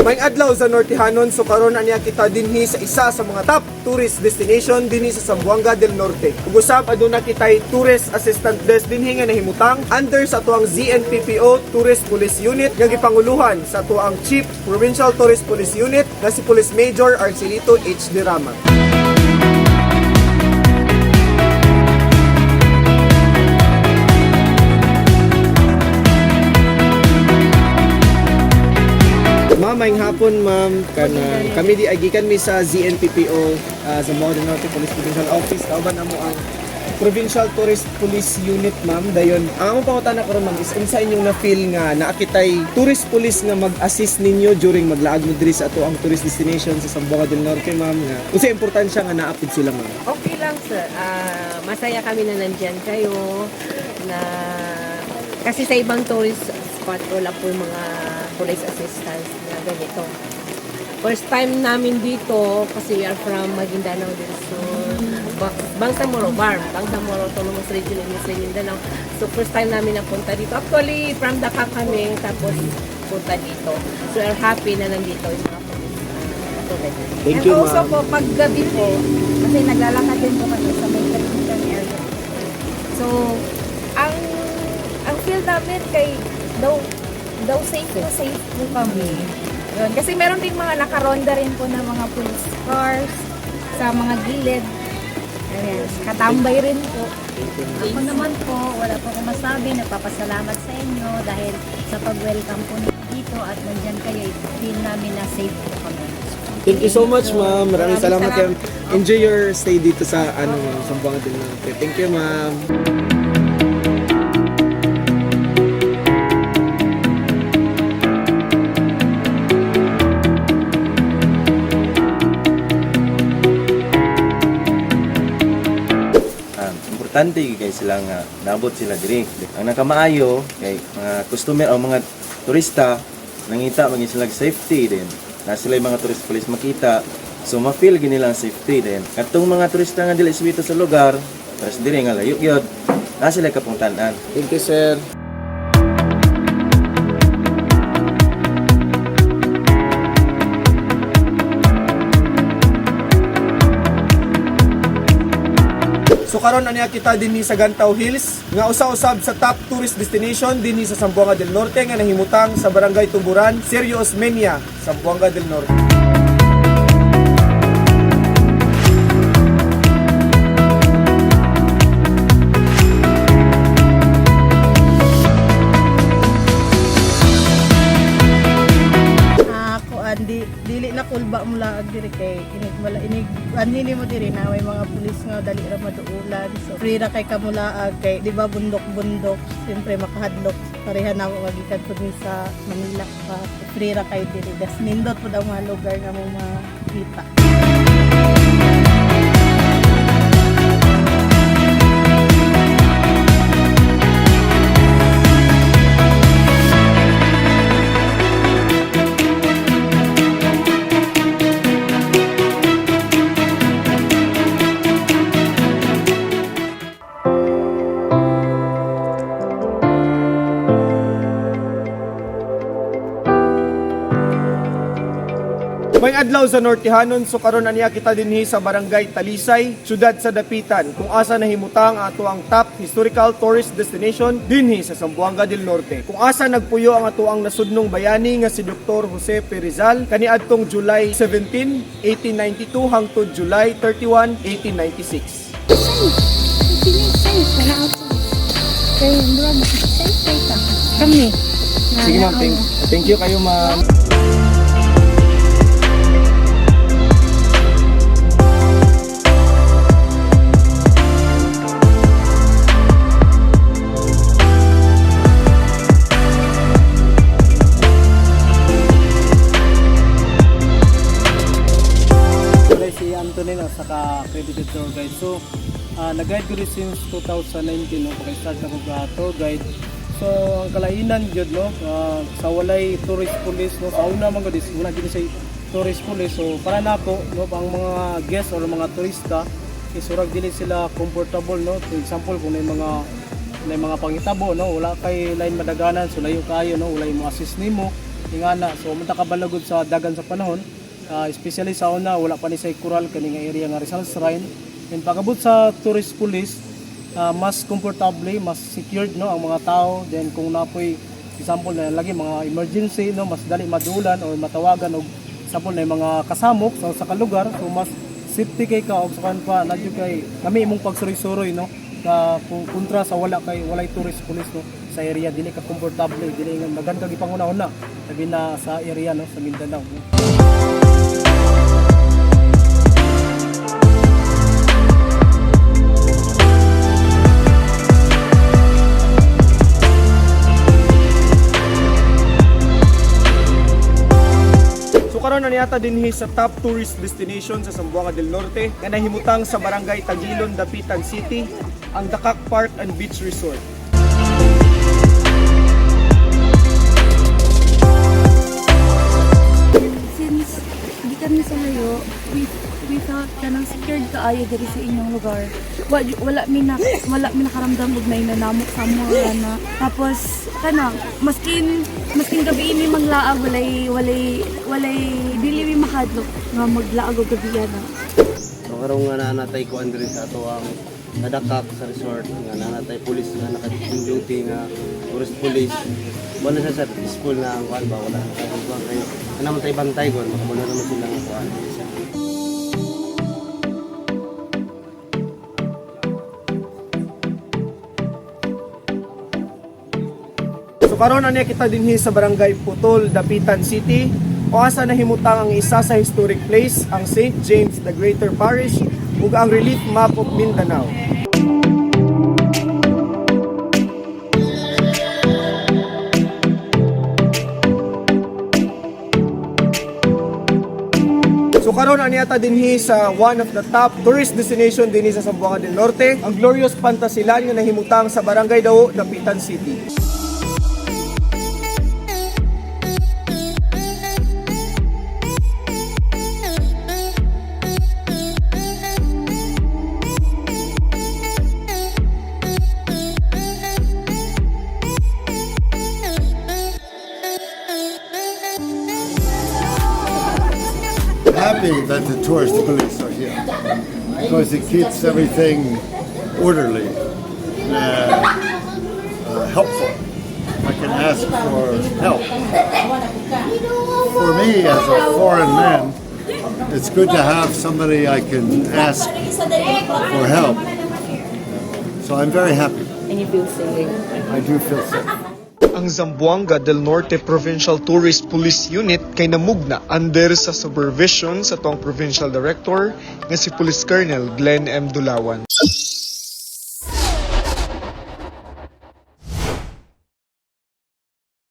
May adlaw sa Nortehanon, so karon aniya kita dinhi sa isa sa mga top tourist destination dinhi sa Zamboanga del Norte. Ug usab aduna kitay tourist assistant desk dinhi nga nahimutang under sa tuang ZNPPO Tourist Police Unit nga gipanguluhan sa tuang Chief Provincial Tourist Police Unit nga si Police Major Arcelito H. Dirama. Mamayng hapon ma'am, kami di agikan mi sa ZNPPO Zamboanga del Norte Police Provincial Office. Kauban amo ang Provincial Tourist Police Unit ma'am. Dayon, ang among pangutana karon ma'am is unsa inyong na-feel nga naakitay tourist police nga mag-assist ninyo during maglaag mo diri sa ato ang tourist destination sa Zamboanga del Norte ma'am, nga unsa importansya nga naapid sila ma'am? Okay lang sir. Masaya kami na nandyan kayo na kasi sa ibang tourist spot wala po yung mga police assistance na ganito. First time namin dito kasi we are from Maguindanao del Sur, Bangsamoro, Autonomous Region in Mindanao. So first time namin napunta dito. Actually from Dakar kami tapos punta dito. So we are happy na nandito yung mga police. Thank you also ma'am. po, pag gabi po, kasi naglalakad din po kami sa may Kalimutan area. So, ang feel namin kay daw safe po kami. Yun. Kasi meron din mga nakaronda rin po ng mga police cars sa mga gilid. Ayan. Katambay rin po. Ako naman po, wala po akong masabi. Nagpapasalamat sa inyo dahil sa pag-welcome po dito at nandyan kayo, feel namin na safe po kami. Thank you so much ma'am. Maraming salamat kayo. Enjoy your stay dito sa Zamboanga del Norte. Thank you ma'am. Importante kay sila nga naabot sila diri. Ang nakamaayo kay mga customer o mga turista nangita maging sila safety din. Na sila yung mga tourist police makita, so ma-feel gini lang safety din. Katong mga turista nga dili subito sa lugar, tapos diri nga layo gyud, na sila kapungtanan. Thank you sir. So karon aniya kita dinhi sa Gantaw Hills nga usa-usab sa top tourist destination dinhi sa Zamboanga del Norte nga nahimutang sa Barangay Tuburan, Sergio Osmeña, Zamboanga del Norte. Dili na kulba mo laag diri kay anhini mo diri na may mga pulis nga dali ra maduulan, so free ra kay kamulaag kay di ba bundok siyempre makahadlok pareha na ako magikan pud mi sa Manila pa free ra kay diri das nindot pud ang mga lugar nga mo makita. May adlaw sa Nortehanon, so karon aniya kita dinhi sa Barangay Talisay, siyudad sa Dapitan, kung asa nahimutang ato ang top historical tourist destination dinhi sa Zamboanga del Norte. Kung asa nagpuyo ang ato ang nasudnong bayani nga si Dr. Jose P. Rizal kaniadtong July 17, 1892 hangtod July 31, 1896. Kami. Sige ma'am, thank you kayo ma'am. Si Anthony na saka accredited tour guide. So, nag-guide ko rin since 2019 no, pag-start ako sa tour guide. So, ang kalainan jud no, sa walay tourist police no, sa una man gud wala gid say tourist police. So, para na po no, ang mga guests or mga turista is urag dili sila comfortable no. For example, kung may mga pangitabo no, wala kay line madaganan so layo kayo no, wala mo assist nimo. ingana. So munta ka balagod sa dagan sa panahon, especially sa una wala pa ni say coral kani nga area nga Rizal Shrine. And pagabot sa tourist police, mas comfortably, mas secured no ang mga tao. Then kung napoy example na lagi mga emergency no, mas dali madulan or matawagan og example na mga kasamok sa kalugar, so mas safety kay ka og sa kan pa nadyo kay kami imong pagsuroy-suroy no na kontra sa walay tourist police no sa area, dili ka komportable, dili nga maganda gipangunahuna labi na sa area no sa Mindanao no? So karon na niyata dinhi sa top tourist destination sa Zamboanga del Norte nga nahimutang sa Barangay Tagilon, Dapitan City, ang Dakak Park and Beach Resort. Since di kami sa layo, we felt na nang secured kaayo diri sa inyong lugar. Wala mi nakaramdam og nainanamok sa mga na. Tapos kanang maskin gabi ini manglaag walay dili mi makadlok nga maglaag og gabi na. So karong nga nanatay ko andiri sa ato ang nadakak sa resort nga nanatay pulis nga naka-duty nga tourist police. Wala sa peaceful na ang kuan ba wala kay naman tay bantay ko makabulo naman sila nga kuan. So karon na niya kita dinhi sa Barangay Putol, Dapitan City, o asa nahimutang ang isa sa historic place, ang St. James the Greater Parish ug ang relief map of Mindanao. So karon ani ata dinhi sa one of the top tourist destination dinhi sa Zamboanga del Norte, ang Glorious Pantasilan nga nahimutang sa Barangay Dao, Dapitan City. Happy that the tourist police are here because it keeps everything orderly and helpful. I can ask for help. For me, as a foreign man, it's good to have somebody I can ask for help. So I'm very happy. And you feel safe. I do feel safe. Ang Zamboanga del Norte Provincial Tourist Police Unit kay namugna under sa supervision sa tong Provincial Director nga si Police Colonel Glenn M. Dulawan.